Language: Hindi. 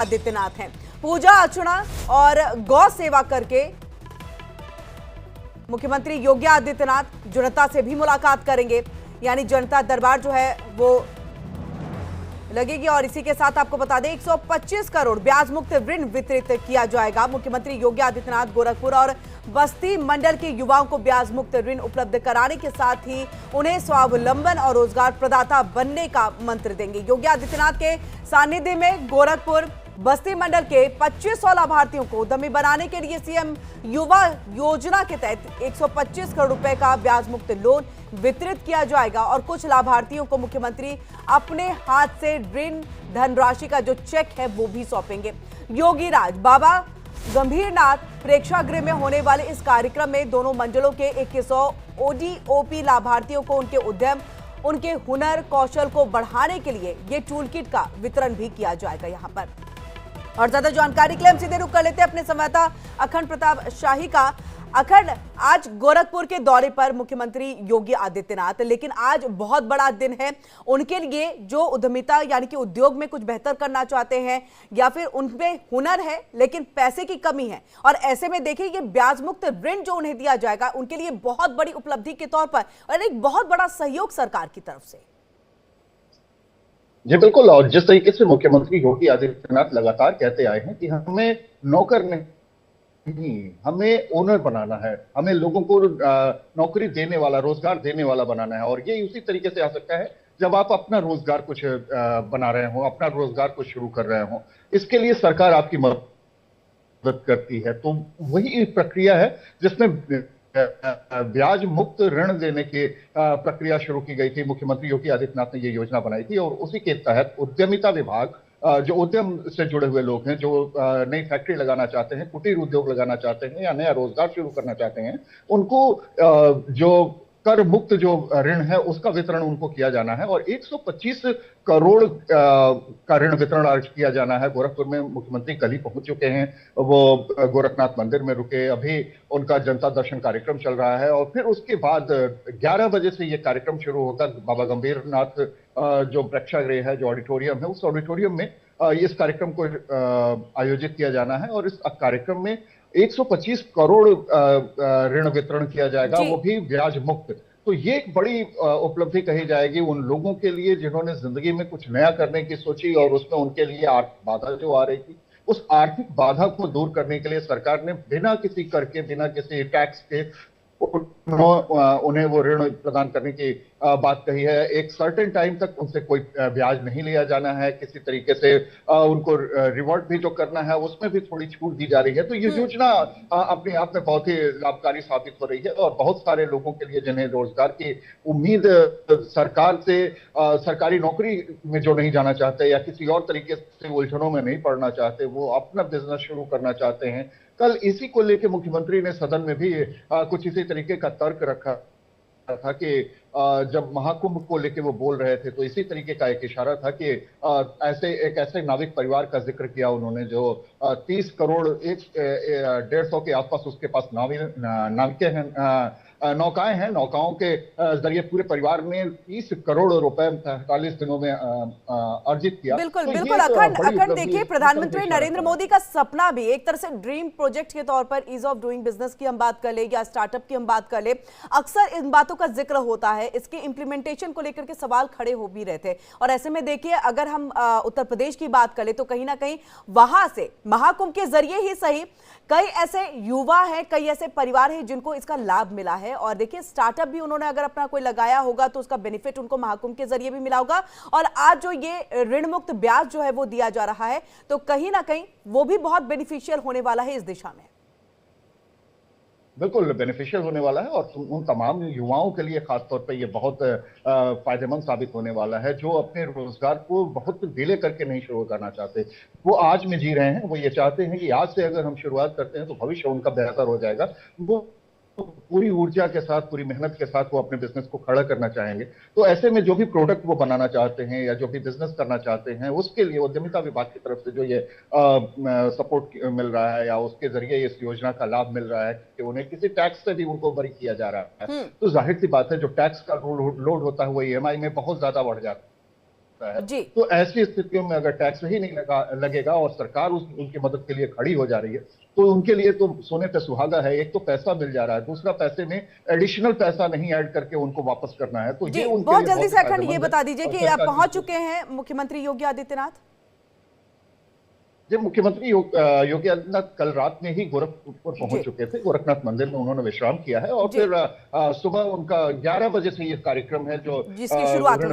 आदित्यनाथ हैं। पूजा अर्चना और गौ सेवा करके मुख्यमंत्री योगी आदित्यनाथ जनता से भी मुलाकात करेंगे, यानी जनता दरबार जो है वो लगेगी। और इसी के साथ आपको बता दें 125 करोड़ ब्याज मुक्त ऋण वितरित किया जाएगा। मुख्यमंत्री योगी आदित्यनाथ गोरखपुर और बस्ती मंडल के युवाओं को ब्याज मुक्त ऋण उपलब्ध कराने के साथ ही उन्हें स्वावलंबन और रोजगार प्रदाता बनने का मंत्र देंगे। योगी आदित्यनाथ के सानिध्य में गोरखपुर बस्ती मंडल के 2500 लाभार्थियों को उद्यमी बनाने के लिए सीएम युवा योजना के तहत 125 करोड़ रुपए का ब्याज मुक्त लोन वितरित किया जाएगा और कुछ लाभार्थियों को मुख्यमंत्री अपने हाथ से ऋण धनराशि का जो चेक है वो भी सौंपेंगे। योगी राज बाबा गंभीरनाथ प्रेक्षागृह में होने वाले इस कार्यक्रम में दोनों मंडलों के 2100 ओडीओपी लाभार्थियों को उनके उद्यम, उनके हुनर कौशल को बढ़ाने के लिए ये टूल किट का वितरण भी किया जाएगा। यहां पर और ज्यादा जानकारी के लिए हम सीधे रुक कर लेते हैं अपने संवाददाता अखंड प्रताप शाही का। अखंड, आज गोरखपुर के दौरे पर मुख्यमंत्री योगी आदित्यनाथ, लेकिन आज बहुत बड़ा दिन है उनके लिए जो उद्यमिता यानी कि उद्योग में कुछ बेहतर करना चाहते हैं या फिर उनमें हुनर है लेकिन पैसे की कमी है, और ऐसे में देखिए ये ब्याज मुक्त ऋण जो उन्हें दिया जाएगा उनके लिए बहुत बड़ी उपलब्धि के तौर पर और एक बहुत बड़ा सहयोग सरकार की तरफ से। जी बिल्कुल। और जिस तरीके से मुख्यमंत्री योगी आदित्यनाथ लगातार कहते आए हैं कि हमें नौकर नहीं, हमें ओनर बनाना है, हमें लोगों को नौकरी देने वाला, रोजगार देने वाला बनाना है। और ये उसी तरीके से आ सकता है जब आप अपना रोजगार कुछ बना रहे हो, अपना रोजगार कुछ शुरू कर रहे हो, इसके लिए सरकार आपकी मदद करती है। तो वही प्रक्रिया है जिसमें ब्याज मुक्त ऋण देने की प्रक्रिया शुरू की गई थी। मुख्यमंत्री योगी आदित्यनाथ ने ये योजना बनाई थी और उसी के तहत उद्यमिता विभाग, जो उद्यम से जुड़े हुए लोग हैं, जो नई फैक्ट्री लगाना चाहते हैं, कुटीर उद्योग लगाना चाहते हैं या नया रोजगार शुरू करना चाहते हैं, उनको जो कर मुक्त जो ऋण है उसका वितरण उनको किया जाना है और 125 करोड़ का ऋण वितरण आज किया जाना है। गोरखपुर में मुख्यमंत्री कल ही पहुंच चुके हैं, वो गोरखनाथ मंदिर में रुके, अभी उनका जनता दर्शन कार्यक्रम चल रहा है और फिर उसके बाद 11 बजे से ये कार्यक्रम शुरू होगा। बाबा गंभीरनाथ जो प्रेक्षागृह है, जो ऑडिटोरियम है, उस ऑडिटोरियम में इस कार्यक्रम को आयोजित किया जाना है और इस कार्यक्रम में 125 करोड़ ऋण वितरण किया जाएगा, वो भी ब्याज मुक्त। तो ये एक बड़ी उपलब्धि कही जाएगी उन लोगों के लिए जिन्होंने जिंदगी में कुछ नया करने की सोची और उसमें उनके लिए आर्थिक बाधा जो आ रही थी, उस आर्थिक बाधा को दूर करने के लिए सरकार ने बिना किसी कर के, बिना किसी टैक्स के उन्हें वो ऋण प्रदान करने की बात कही है। एक सर्टेन टाइम तक उनसे कोई ब्याज नहीं लिया जाना है, किसी तरीके से उनको रिवॉर्ड भी जो करना है उसमें भी थोड़ी छूट दी जा रही है। तो ये योजना अपने आप में बहुत ही लाभकारी साबित हो रही है और बहुत सारे लोगों के लिए जिन्हें रोजगार की उम्मीद सरकार से, सरकारी नौकरी में जो नहीं जाना चाहते या किसी और तरीके से उलझनों में नहीं पड़ना चाहते, वो अपना बिजनेस शुरू करना चाहते हैं। कल इसी को लेकर मुख्यमंत्री ने सदन में भी कुछ इसी तरीके का तर्क रखा था कि जब महाकुंभ को लेके वो बोल रहे थे तो इसी तरीके का एक इशारा था कि ऐसे नाविक परिवार का जिक्र किया उन्होंने जो 30 करोड़ 150 के आसपास उसके पास नाविकें हैं, नौकाएं हैं। नौकाओं के जरिए पूरे परिवार ने 30 करोड़ रुपए 48 दिनों में अर्जित किया। बिल्कुल तो बिल्कुल अखंड देखिए, प्रधानमंत्री नरेंद्र मोदी का सपना भी एक तरह से ड्रीम प्रोजेक्ट के तौर पर ईज ऑफ डूइंग बिजनेस की हम बात कर ले या स्टार्टअप की हम बात कर ले, अक्सर इन बातों का जिक्र होता है, इसके इंप्लीमेंटेशन को लेकर के सवाल खड़े हो भी रहे थे। और ऐसे में देखिए, अगर हम उत्तर प्रदेश की बात करें तो कहीं ना कहीं वहां से महाकुंभ के जरिए ही सही कई ऐसे युवा हैं, कई ऐसे परिवार हैं जिनको इसका लाभ मिला है। और देखिए, स्टार्टअप भी उन्होंने अगर अपना कोई लगाया होगा तो उसका बेनिफिट उनको महाकुंभ के जरिए भी मिला होगा। और आज जो ये ऋण मुक्त ब्याज जो है वो दिया जा रहा है तो कहीं ना कहीं वो भी बहुत बेनिफिशियल होने वाला है इस दिशा में। बिल्कुल बेनिफिशियल होने वाला है और उन तमाम युवाओं के लिए खासतौर पे ये बहुत फायदेमंद साबित होने वाला है जो अपने रोजगार को बहुत डिले करके नहीं शुरू करना चाहते। वो आज में जी रहे हैं, वो ये चाहते हैं कि आज से अगर हम शुरुआत करते हैं तो भविष्य उनका बेहतर हो जाएगा। वो पूरी ऊर्जा के साथ, पूरी मेहनत के साथ वो अपने बिजनेस को खड़ा करना चाहेंगे। तो ऐसे में जो भी प्रोडक्ट वो बनाना चाहते हैं या जो भी बिजनेस करना चाहते हैं, उसके लिए उद्यमिता विभाग की तरफ से जो ये सपोर्ट मिल रहा है या उसके जरिए इस योजना का लाभ मिल रहा है कि उन्हें किसी टैक्स से भी उनको बरी किया जा रहा है, तो जाहिर सी बात है जो टैक्स का लोड होता है वो ईएमआई में बहुत ज्यादा बढ़ जाता है। सकता है। जी। तो ऐसी स्थितियों में अगर टैक्स ही नहीं लगेगा और सरकार उनकी मदद के लिए खड़ी हो जा रही है, तो उनके लिए तो सोने पे सुहागा है। एक तो पैसा मिल जा रहा है, दूसरा पैसे में एडिशनल पैसा नहीं ऐड करके उनको वापस करना है, तो जी, ये उनके बहुत लिए जल्दी से अखंड ये फायदेमंद है। बता दीजिए और कि आप सरकार पहुंच चुके हैं मुख्यमंत्री योगी आदित्यनाथ? जी, मुख्यमंत्री योगी आदित्यनाथ कल रात में ही गोरखपुर जी। पहुंच चुके थे। गोरखनाथ मंदिर में उन्होंने विश्राम किया है और जी। फिर सुबह उनका 11 बजे से ये कार्यक्रम है जो जिसकी शुरुआत ऋण होने